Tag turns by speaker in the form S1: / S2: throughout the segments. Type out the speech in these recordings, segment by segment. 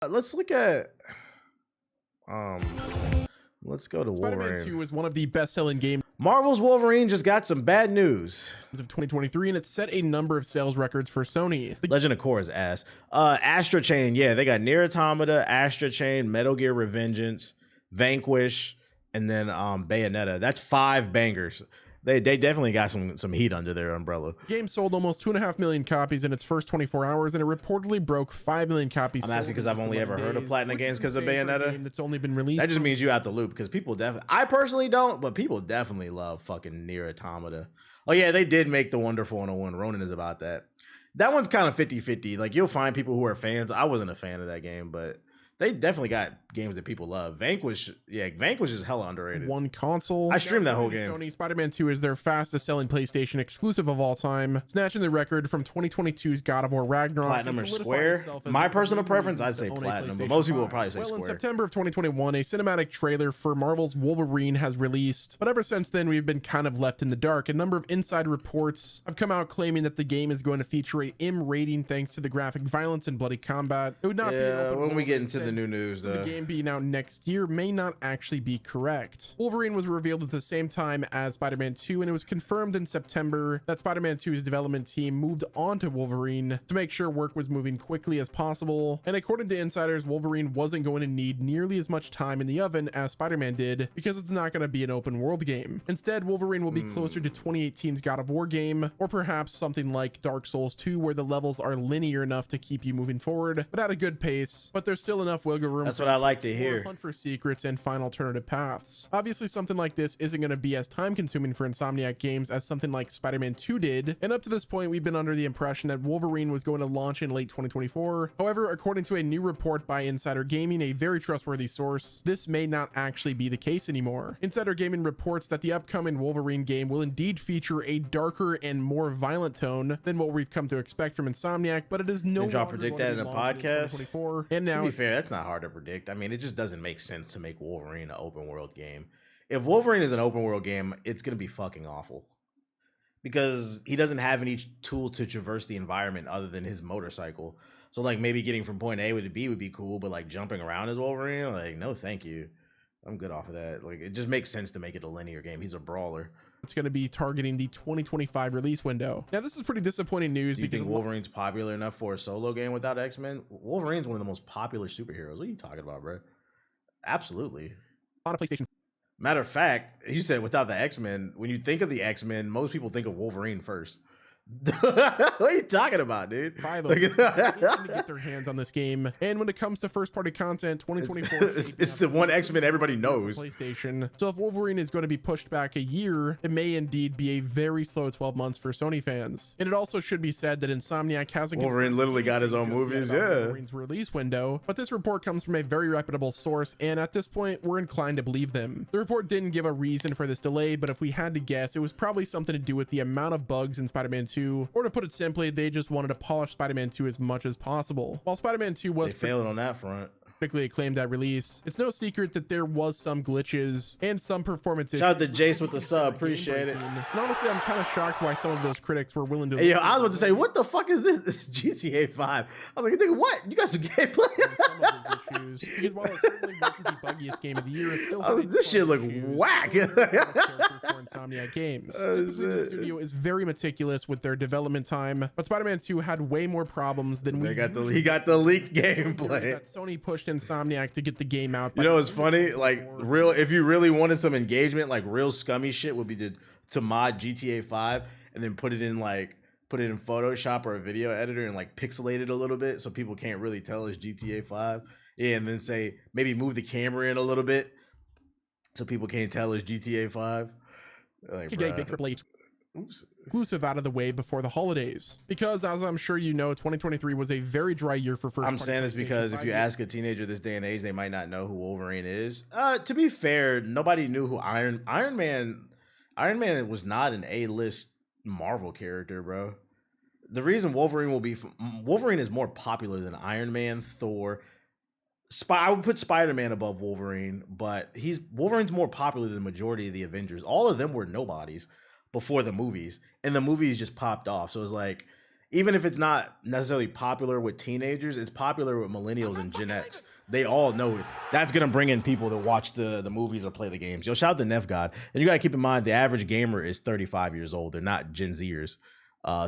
S1: Let's look at um let's go to
S2: Spider-Man
S1: Wolverine.
S2: 2 is one of the best-selling games
S1: Marvel's Wolverine just got some bad news.
S2: of 2023, and it set a number of sales records for Sony.
S1: Legend of Korra is ass. Astra Chain, yeah, they got Nier Automata, Astra Chain, Metal Gear Revengeance, Vanquish, and then Bayonetta. That's 5 bangers. They definitely got some heat under their umbrella.
S2: The game sold almost 2.5 million copies in its first 24 hours, and it reportedly broke 5 million copies.
S1: I'm asking because I've only ever heard of Platinum games because of Bayonetta.
S2: That's only been released.
S1: That just means you out the loop because people definitely, I personally don't, but people definitely love fucking Nier Automata. Oh yeah, they did make the Wonderful 101. Ronan is about that. That one's kind of 50-50. Like you'll find people who are fans. I wasn't a fan of that game, but they definitely got games that people love. Vanquish, yeah, Vanquish is hella underrated.
S2: One console.
S1: I streamed that whole game.
S2: Sony Spider-Man 2 is their fastest selling PlayStation exclusive of all time, snatching the record from 2022's God of War Ragnarok.
S1: Platinum or Square? My personal preference, I'd say Platinum, but most people will probably say Square.
S2: In September of 2021, a cinematic trailer for Marvel's Wolverine has released, but ever since then, we've been kind of left in the dark. A number of inside reports have come out claiming that the game is going to feature a M rating thanks to the graphic violence and bloody combat. It would not be an open
S1: when we
S2: world
S1: get into the new news,
S2: the game being out next year may not actually be correct. Wolverine was revealed at the same time as Spider-Man 2, and it was confirmed in September that Spider-Man 2's development team moved on to Wolverine to make sure work was moving quickly as possible. And according to insiders, Wolverine wasn't going to need nearly as much time in the oven as Spider-Man did because it's not going to be an open world game. Instead, Wolverine will be closer to 2018's God of War game, or perhaps something like Dark Souls 2, where the levels are linear enough to keep you moving forward, but at a good pace. But there's still enough wiggle room.
S1: That's what I like to hear.
S2: Hunt for secrets and find alternative paths. Obviously, something like this isn't going to be as time consuming for Insomniac Games as something like Spider-Man 2 did, and up to this point we've been under the impression that Wolverine was going to launch in late 2024. However, according to a new report by Insider Gaming, a very trustworthy source, this may not actually be the case anymore. Insider Gaming reports that the upcoming Wolverine game will indeed feature a darker and more violent tone than what we've come to expect from Insomniac, but it is no longer
S1: predict that in a podcast.
S2: And now,
S1: to be fair, that's not hard to predict. I mean, it just doesn't make sense to make Wolverine an open world game. If Wolverine is an open world game, it's going to be fucking awful because he doesn't have any tool to traverse the environment other than his motorcycle. So like maybe getting from point A to B would be cool, but like jumping around as Wolverine, like no, thank you. I'm good off of that. Like it just makes sense to make it a linear game. He's a brawler.
S2: It's going to be targeting the 2025 release window. Now, this is pretty disappointing news.
S1: Do you think Wolverine's popular enough for a solo game without X-Men? Wolverine's one of the most popular superheroes. What are you talking about, bro? Absolutely.
S2: On a PlayStation.
S1: Matter of fact, you said without the X-Men. When you think of the X-Men, most people think of Wolverine first. What are you talking about, dude?
S2: 5 of them to get their hands on this game. And when it comes to first-party content, 2024
S1: it's the one X-Men everybody knows.
S2: PlayStation. So if Wolverine is going to be pushed back a year, it may indeed be a very slow 12 months for Sony fans. And it also should be said that Insomniac hasn't.
S1: Wolverine literally got his own movies, yeah.
S2: Wolverine's release window, but this report comes from a very reputable source, and at this point, we're inclined to believe them. The report didn't give a reason for this delay, but if we had to guess, it was probably something to do with the amount of bugs in Spider-Man 2. Or to put it simply, they just wanted to polish Spider-Man 2 as much as possible. While Spider-Man 2 was
S1: failing on that front,
S2: critically acclaimed at release, it's no secret that there was some glitches and some performance issues.
S1: Shout out to Jace with the sub, appreciate it.
S2: And honestly, I'm kind of shocked why some of those critics were willing to.
S1: Hey, yo, I was about to say, what the fuck is this? This GTA 5. I was like, nigga, what? You got some gameplay?
S2: Some of those issues, because while it certainly wasn't the buggiest game of the year, it still had
S1: this shit look whack.
S2: For Insomniac Games. Typically, the studio is very meticulous with their development time, but Spider-Man 2 had way more problems than
S1: he got the leaked gameplay
S2: that Sony pushed Insomniac to get the game out.
S1: You know what's funny? Like real, if you really wanted some engagement, like real scummy shit would be to mod GTA 5 and then put it in Photoshop or a video editor and like pixelate it a little bit so people can't really tell it's GTA 5. Yeah, and then say maybe move the camera in a little bit so people can't tell it's GTA 5. Like,
S2: get a big AAA exclusive out of the way before the holidays, because as I'm sure you know, 2023 was a very dry year for first.
S1: I'm saying this because if you ask a teenager this day and age, they might not know who Wolverine is. To be fair, nobody knew who Iron Man was not an A-list Marvel character, bro. The reason Wolverine is more popular than Iron Man, Thor. I would put Spider-Man above Wolverine, but Wolverine's more popular than the majority of the Avengers. All of them were nobodies before the movies, and the movies just popped off. So it's like even if it's not necessarily popular with teenagers, it's popular with millennials and Gen X. They all know it. That's gonna bring in people to watch the movies or play the games. Yo, shout out to Nef God. And you gotta keep in mind the average gamer is 35 years old. They're not Gen Zers.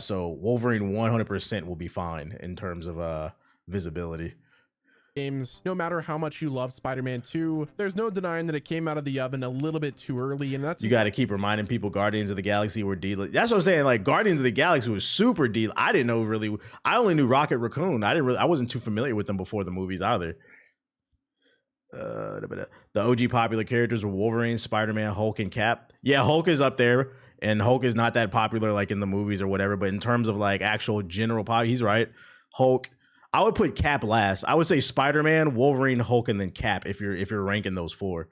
S1: So Wolverine 100% will be fine in terms of visibility.
S2: Games, no matter how much you love Spider-Man 2, there's no denying that it came out of the oven a little bit too early, and that's
S1: you got to keep reminding people Guardians of the Galaxy were that's what I'm saying. Like Guardians of the Galaxy was super deep. I didn't know really. I only knew Rocket Raccoon. I wasn't too familiar with them before the movies either. The OG popular characters were Wolverine, Spider-Man, Hulk, and Cap. Yeah, Hulk is up there, and Hulk is not that popular like in the movies or whatever. But in terms of like actual general pop, he's right. Hulk. I would put Cap last. I would say Spider-Man, Wolverine, Hulk, and then Cap if you're ranking those four.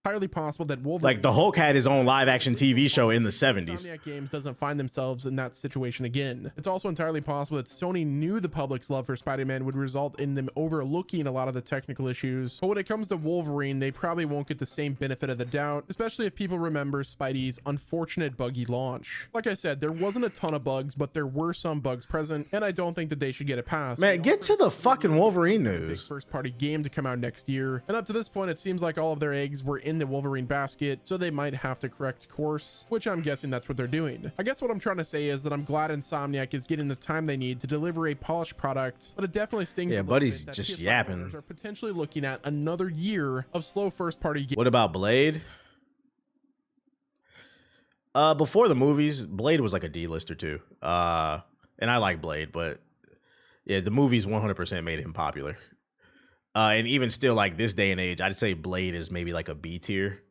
S2: Entirely possible that Wolverine,
S1: like the Hulk had his own live action TV show in the 70s.
S2: Insomniac Games doesn't find themselves in that situation again. It's also entirely possible that Sony knew the public's love for Spider-Man would result in them overlooking a lot of the technical issues. But when it comes to Wolverine, they probably won't get the same benefit of the doubt, especially if people remember Spidey's unfortunate buggy launch. Like I said, there wasn't a ton of bugs, but there were some bugs present, and I don't think that they should get a pass.
S1: Man, get to the fucking Wolverine news.
S2: First-party game to come out next year, and up to this point, it seems like all of their eggs were in the Wolverine basket, so they might have to correct course, which I'm guessing that's what they're doing. I guess what I'm trying to say is that I'm glad Insomniac is getting the time they need to deliver a polished product, but it definitely stings
S1: yeah,
S2: a little
S1: buddy's
S2: bit that
S1: just
S2: PS5
S1: yapping.
S2: owners are potentially looking at another year of slow first-party games.
S1: What about Blade? Before the movies, Blade was like a D-lister too. And I like Blade, but yeah, the movies 100% made him popular. And even still, like this day and age, I'd say Blade is maybe like a B tier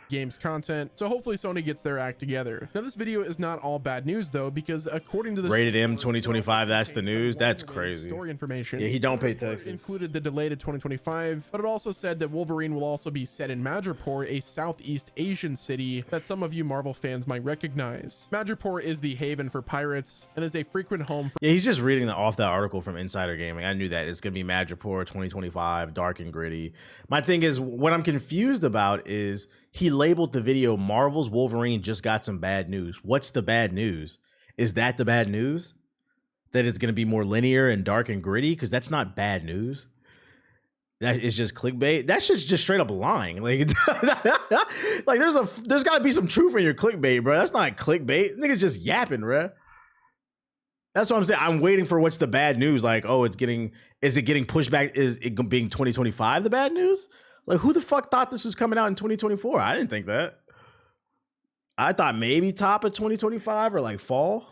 S2: games content, so hopefully Sony gets their act together. Now this video is not all bad news though, because according to the
S1: Rated M 2025, that's the news. That's crazy.
S2: Story information.
S1: Yeah, he don't pay taxes.
S2: Included the delay to 2025, but it also said that Wolverine will also be set in Madripoor, a Southeast Asian city that some of you Marvel fans might recognize. Madripoor is the haven for pirates and is a frequent home for—
S1: yeah, he's just reading off that article from Insider Gaming. I knew that it's gonna be Madripoor 2025, dark and gritty. My thing is, what I'm confused about is he labeled the video Marvel's Wolverine just got some bad news. What's the bad news? Is that the bad news? That it's going to be more linear and dark and gritty? Because that's not bad news. That is just clickbait. That shit's just straight up lying. Like, like there's got to be some truth in your clickbait, bro. That's not clickbait. Niggas just yapping, bro. That's what I'm saying. I'm waiting for what's the bad news. Like, oh, is it getting pushed back? Is it being 2025 the bad news? Like, who the fuck thought this was coming out in 2024? I didn't think that. I thought maybe top of 2025 or like fall.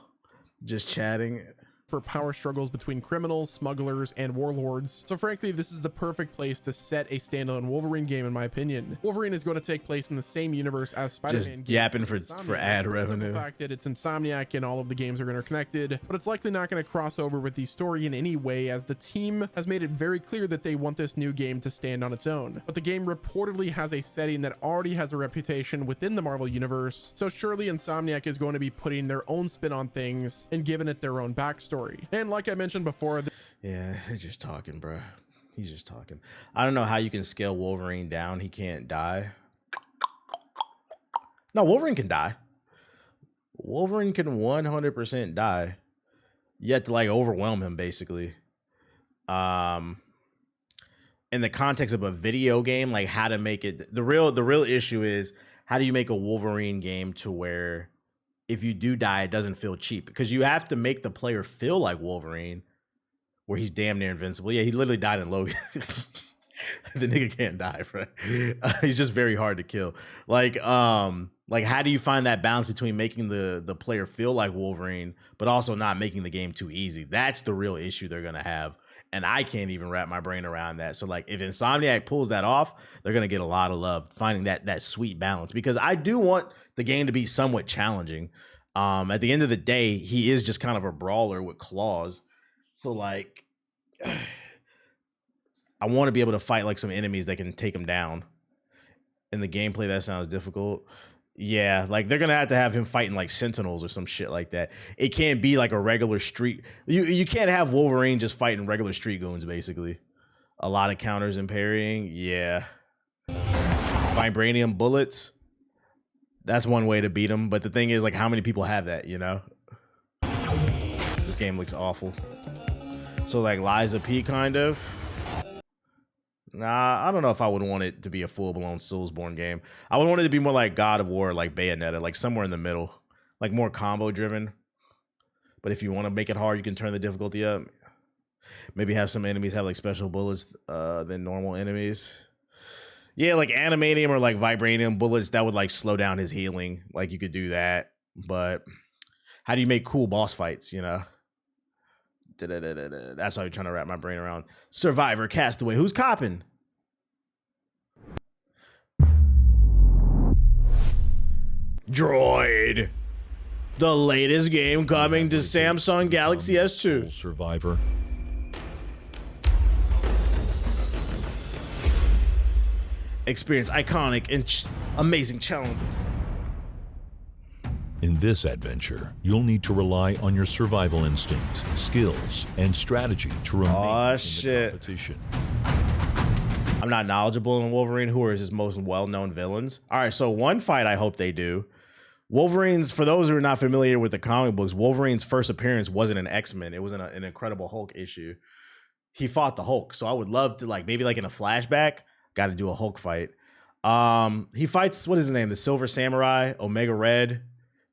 S1: Just chatting.
S2: For power struggles between criminals, smugglers, and warlords. So frankly, this is the perfect place to set a standalone Wolverine game, in my opinion. Wolverine is going to take place in the same universe as Spider-Man.
S1: Just yapping for ad revenue.
S2: The fact that it's Insomniac and all of the games are interconnected, but it's likely not going to cross over with the story in any way, as the team has made it very clear that they want this new game to stand on its own. But the game reportedly has a setting that already has a reputation within the Marvel universe, so surely Insomniac is going to be putting their own spin on things and giving it their own backstory. And like I mentioned before,
S1: yeah, they're just talking, bro. He's just talking. I don't know how you can scale Wolverine down. He can't die. No, Wolverine can die. Wolverine can 100% die. You have to like overwhelm him, basically. In the context of a video game, like how to make it, the real issue is how do you make a Wolverine game to where if you do die, it doesn't feel cheap, because you have to make the player feel like Wolverine, where he's damn near invincible. Yeah, he literally died in Logan. The nigga can't die, bro. He's just very hard to kill. Like how do you find that balance between making the player feel like Wolverine, but also not making the game too easy? That's the real issue they're gonna have. And I can't even wrap my brain around that. So like if Insomniac pulls that off, they're going to get a lot of love finding that sweet balance, because I do want the game to be somewhat challenging. At the end of the day, he is just kind of a brawler with claws. So like I want to be able to fight like some enemies that can take him down. In the gameplay, that sounds difficult. Yeah, like they're gonna have him fighting like Sentinels or some shit like that. It can't be like a regular street. You can't have Wolverine just fighting regular street goons, basically. A lot of counters and parrying. Yeah. Vibranium bullets. That's one way to beat him. But the thing is, like, how many people have that, you know? game looks awful. So like Liza P kind of. Nah, I don't know if I would want it to be a full-blown Soulsborne game. I would want it to be more like God of War, like Bayonetta, like somewhere in the middle, like more combo-driven. But if you want to make it hard, you can turn the difficulty up. Maybe have some enemies have like special bullets than normal enemies. Yeah, like animanium or like vibranium bullets that would like slow down his healing. Like you could do that. But how do you make cool boss fights, you know? That's why I'm trying to wrap my brain around. Survivor, Castaway. Who's copping? Droid. The latest game coming to Samsung Galaxy S2.
S3: Survivor.
S1: Experience iconic and amazing challenges.
S3: In this adventure, you'll need to rely on your survival instinct, skills, and strategy to remain in the competition.
S1: I'm not knowledgeable in Wolverine. Who are his most well-known villains? All right, so one fight I hope they do. Wolverine's, for those who are not familiar with the comic books, Wolverine's first appearance wasn't an X-Men. It was in an Incredible Hulk issue. He fought the Hulk. So I would love to, like, maybe like in a flashback, got to do a Hulk fight. He fights, what is his name? The Silver Samurai, Omega Red,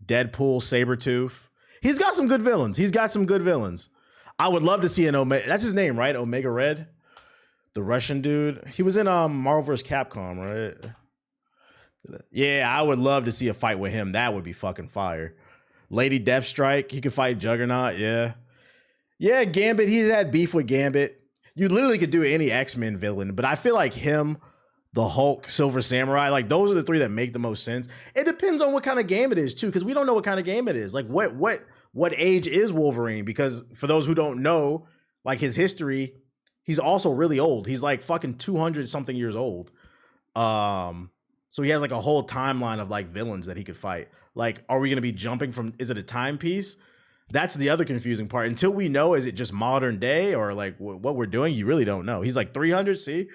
S1: Deadpool, Sabretooth. He's got some good villains. I would love to see an Omega. That's his name, right? Omega Red, the Russian dude. He was in Marvel vs. Capcom, right? Yeah, I would love to see a fight with him. That would be fucking fire. Lady Deathstrike, he could fight Juggernaut. Yeah, Gambit. He's had beef with Gambit. You literally could do any X-Men villain, but I feel like him, the Hulk, Silver Samurai, like those are the three that make the most sense. It depends on what kind of game it is too, because we don't know what kind of game it is. Like what age is Wolverine? Because for those who don't know, like his history, he's also really old. He's like fucking 200 something years old. So he has like a whole timeline of like villains that he could fight. Like, are we gonna be jumping from? Is it a timepiece? That's the other confusing part. Until we know, is it just modern day or like what we're doing? You really don't know. He's like 300. See.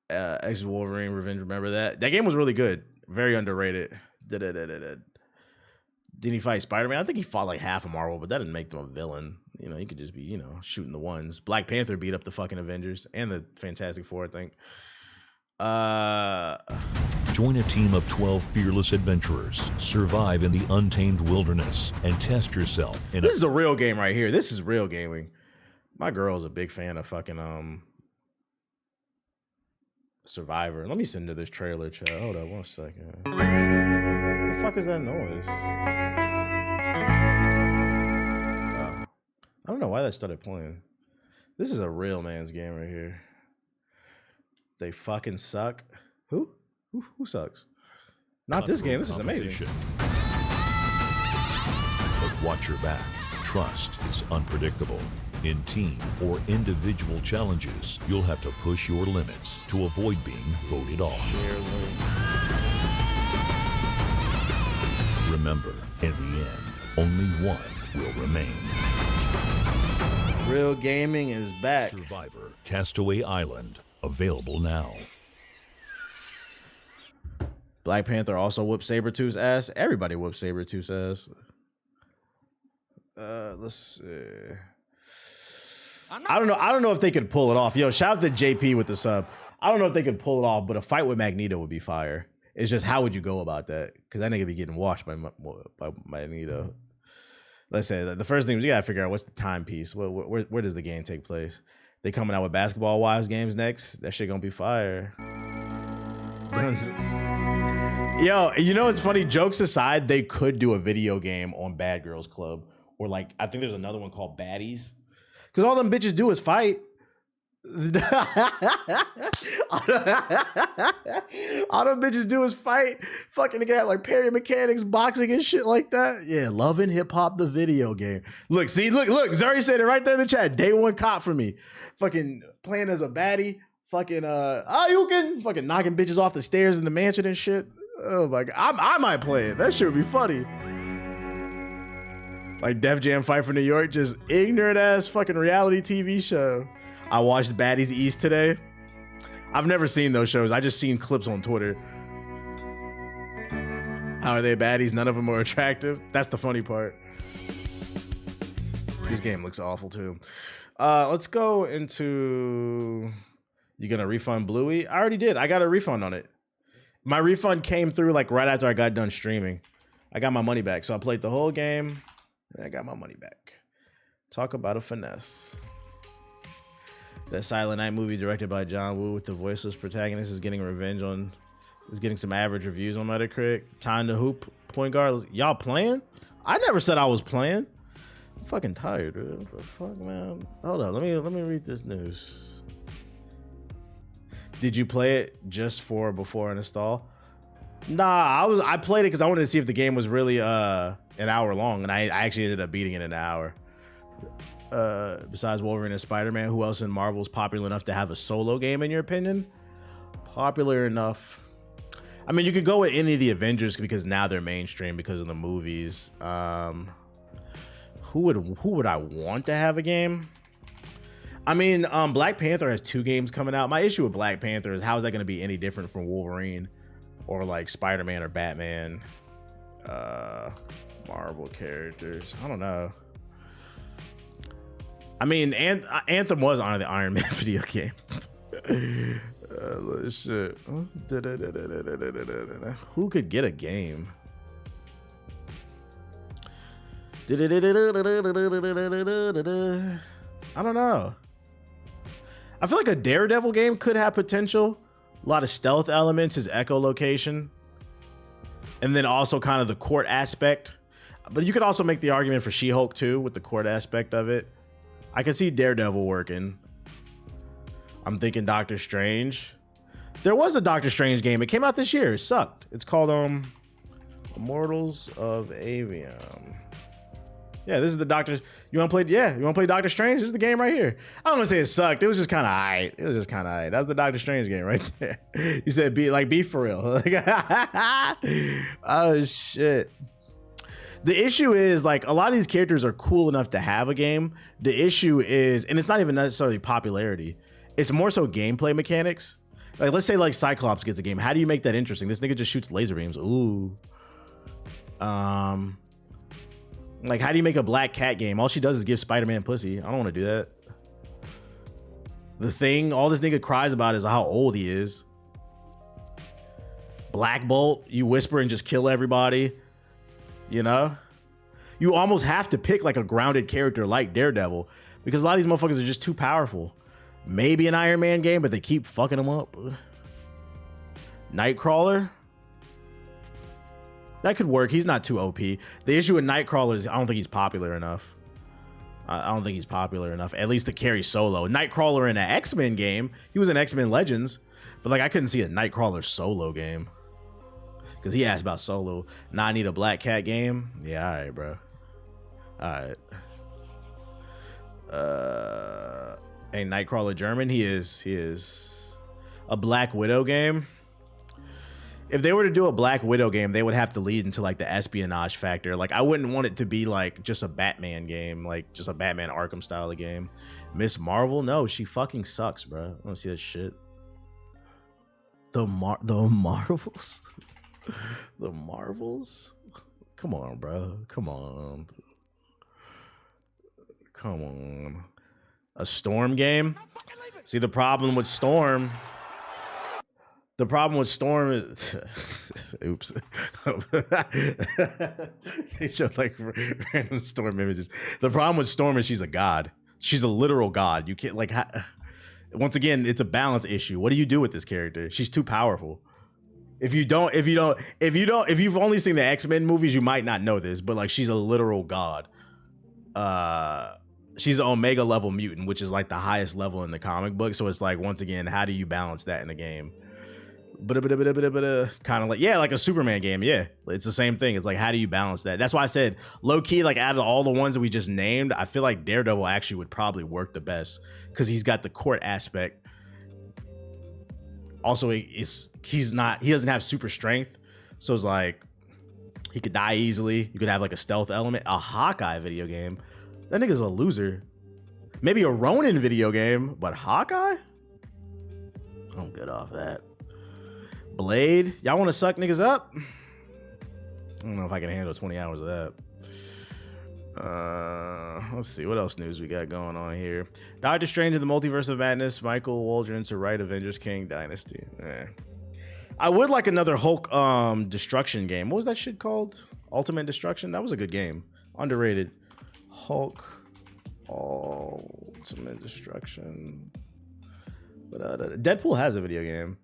S1: X Wolverine Revenge. Remember that game was really good, very underrated. Didn't he fight Spider-Man? I think he fought like half of Marvel, but that didn't make them a villain. You know, he could just be, you know, shooting the ones. Black Panther beat up the fucking Avengers and the Fantastic Four, I think.
S3: Join a team of 12 fearless adventurers, survive in the untamed wilderness, and test yourself in
S1: This is a real game right here. This is real gaming. My girl's a big fan of fucking Survivor. Let me send her this trailer, chat. Hold up 1 second. What the fuck is that noise? Oh. I don't know why that started playing. This is a real man's game right here. They fucking suck. Who sucks? Not this game. This is amazing.
S3: But watch your back. Trust is unpredictable. In team or individual challenges, you'll have to push your limits to avoid being voted off. Remember, in the end, only one will remain.
S1: Real gaming is back.
S3: Survivor, Castaway Island, available now.
S1: Black Panther also whooped Sabretooth's ass. Everybody whooped Sabretooth's ass. Let's see. I don't know if they could pull it off. Yo, shout out to JP with the sub. I don't know if they could pull it off, but a fight with Magneto would be fire. It's just how would you go about that? Because that nigga be getting washed by Magneto. Let's say the first thing is you gotta figure out what's the timepiece. Where does the game take place? They coming out with Basketball Wives games next. That shit gonna be fire. Yo, you know it's funny. Jokes aside, they could do a video game on Bad Girls Club, or like I think there's another one called Baddies. Because all them bitches do is fight. All them bitches do is fight. Fucking nigga have like parry mechanics, boxing and shit like that. Yeah, Love and Hip Hop, the video game. Look, Zuri said it right there in the chat. Day one cop for me. Fucking playing as a baddie. Fucking you can fucking knocking bitches off the stairs in the mansion and shit. Oh my god. I might play it. That shit would be funny. Like Def Jam Fight for New York, just ignorant ass fucking reality TV show. I watched Baddies East today. I've never seen those shows. I just seen clips on Twitter. How are they baddies? None of them are attractive. That's the funny part. This game looks awful too. Let's go into. You gonna refund Bluey? I already did. I got a refund on it. My refund came through like right after I got done streaming. I got my money back. So I played the whole game and I got my money back. Talk about a finesse. That Silent Night movie directed by John Woo with the voiceless protagonist is getting some average reviews on Metacritic. Time to hoop, point guard. Y'all playing? I never said I was playing. I'm fucking tired, dude. What the fuck, man? Hold on, let me read this news. Did you play it just for before install? Nah, I played it because I wanted to see if the game was really an hour long, and I actually ended up beating it in an hour. Besides Wolverine and Spider-Man, who else in Marvel is popular enough to have a solo game, in your opinion? Popular enough. I mean, you could go with any of the Avengers because now they're mainstream because of the movies. Who would I want to have a game? I mean, Black Panther has 2 games coming out. My issue with Black Panther is how is that going to be any different from Wolverine or like Spider-Man or Batman? Marvel characters. I don't know. I mean, Anthem was on the Iron Man video game. Shit. Who could get a game? I don't know. I feel like a Daredevil game could have potential. A lot of stealth elements, his echolocation, and then also kind of the court aspect. But you could also make the argument for She-Hulk too with the court aspect of it. I can see Daredevil working. I'm thinking Doctor Strange. There was a Doctor Strange game. It came out this year. It sucked. It's called Immortals of Avium. Yeah, this is the Doctor. You want to play? Yeah, you want to play Doctor Strange? This is the game right here. I don't want to say it sucked. It was just kind of alright. That was the Doctor Strange game right there. You said be for real. Oh shit. The issue is like a lot of these characters are cool enough to have a game. The issue is, and it's not even necessarily popularity. It's more so gameplay mechanics. Like let's say like Cyclops gets a game. How do you make that interesting? This nigga just shoots laser beams. Ooh. Like how do you make a Black Cat game? All she does is give Spider-Man pussy. I don't want to do that. The Thing, all this nigga cries about is how old he is. Black Bolt, you whisper and just kill everybody. You know? You almost have to pick like a grounded character like Daredevil because a lot of these motherfuckers are just too powerful. Maybe an Iron Man game, but they keep fucking them up. Nightcrawler? That could work. He's not too OP. The issue with Nightcrawler is I don't think he's popular enough. I don't think he's popular enough, at least to carry solo. Nightcrawler in an X-Men game, he was in X-Men Legends, but like I couldn't see a Nightcrawler solo game. Because he asked about solo. Now I need a Black Cat game. Yeah, all right, bro. All right. Ain't Nightcrawler German? He is. A Black Widow game? If they were to do a Black Widow game, they would have to lead into like the espionage factor. Like I wouldn't want it to be like just a Batman game, like just a Batman Arkham style of game. Miss Marvel? No, she fucking sucks, bro. I don't see that shit. The Marvels? The Marvels? Come on, bro. Come on. A Storm game? See, the problem with Storm is oops. They showed like random Storm images. The problem with Storm is she's a god. She's a literal god. You can't like once again, it's a balance issue. What do you do with this character? She's too powerful. If you've only seen the X-Men movies, you might not know this, but like she's a literal god. She's an Omega level mutant, which is like the highest level in the comic book. So it's like, once again, how do you balance that in a game? Kind of like, yeah, like a Superman game. Yeah, it's the same thing. It's like, how do you balance that? That's why I said low key, like out of all the ones that we just named, I feel like Daredevil actually would probably work the best because he's got the court aspect. Also, he doesn't have super strength. So it's like he could die easily. You could have like a stealth element. A Hawkeye video game. That nigga's a loser. Maybe a Ronin video game, but Hawkeye? I'm good off that. Blade, y'all want to suck niggas up? I don't know if I can handle 20 hours of that. Let's see what else news we got going on here. Doctor Strange in the Multiverse of Madness. Michael Waldron to write Avengers King Dynasty. I would like another Hulk destruction game. What was that shit called? Ultimate Destruction? That was a good game. Underrated. Hulk Ultimate Destruction. Deadpool has a video game.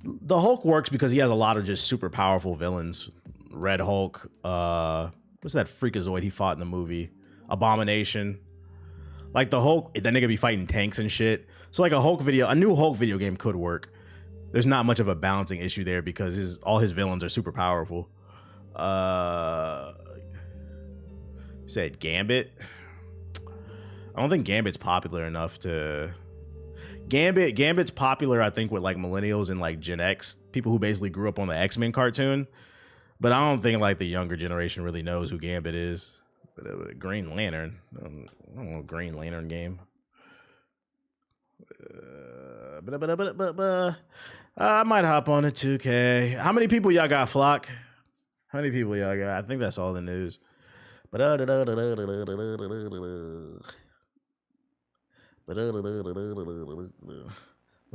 S1: The Hulk works because he has a lot of just super powerful villains. Red Hulk, what's that freakazoid he fought in the movie? Abomination. Like the Hulk, that nigga be fighting tanks and shit. So like a new Hulk video game could work. There's not much of a balancing issue there because all his villains are super powerful. Said Gambit. I don't think Gambit's popular enough to. Gambit's popular, I think, with like millennials and like Gen X, people who basically grew up on the X-Men cartoon. But I don't think like the younger generation really knows who Gambit is. But Green Lantern, I don't know, Green Lantern game. I might hop on a 2K. How many people y'all got, Flock? How many people y'all got? I think that's all the news. What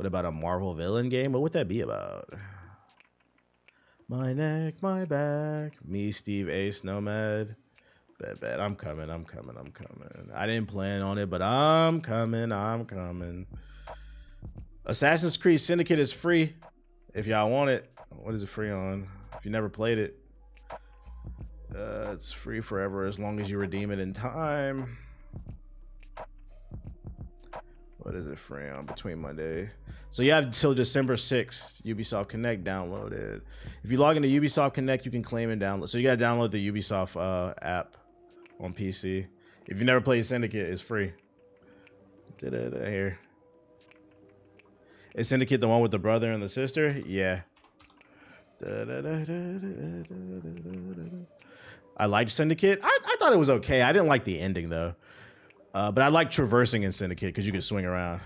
S1: about a Marvel villain game? What would that be about? My neck, my back. Me, Steve, Ace, Nomad. Bet. I'm coming. I didn't plan on it, but I'm coming. Assassin's Creed Syndicate is free if y'all want it. What is it free on? If you never played it, it's free forever as long as you redeem it in time. What is it free on? Between Monday. So you have until December 6th. Ubisoft Connect downloaded. If you log into Ubisoft Connect, you can claim and download. So you got to download the Ubisoft app on PC. If you never played Syndicate, it's free. Here. Is Syndicate the one with the brother and the sister? Yeah. I liked Syndicate. I thought it was okay. I didn't like the ending though. But I like traversing in Syndicate because you can swing around.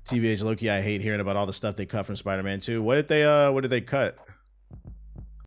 S1: TBH Loki, I hate hearing about all the stuff they cut from Spider-Man 2. What did they cut?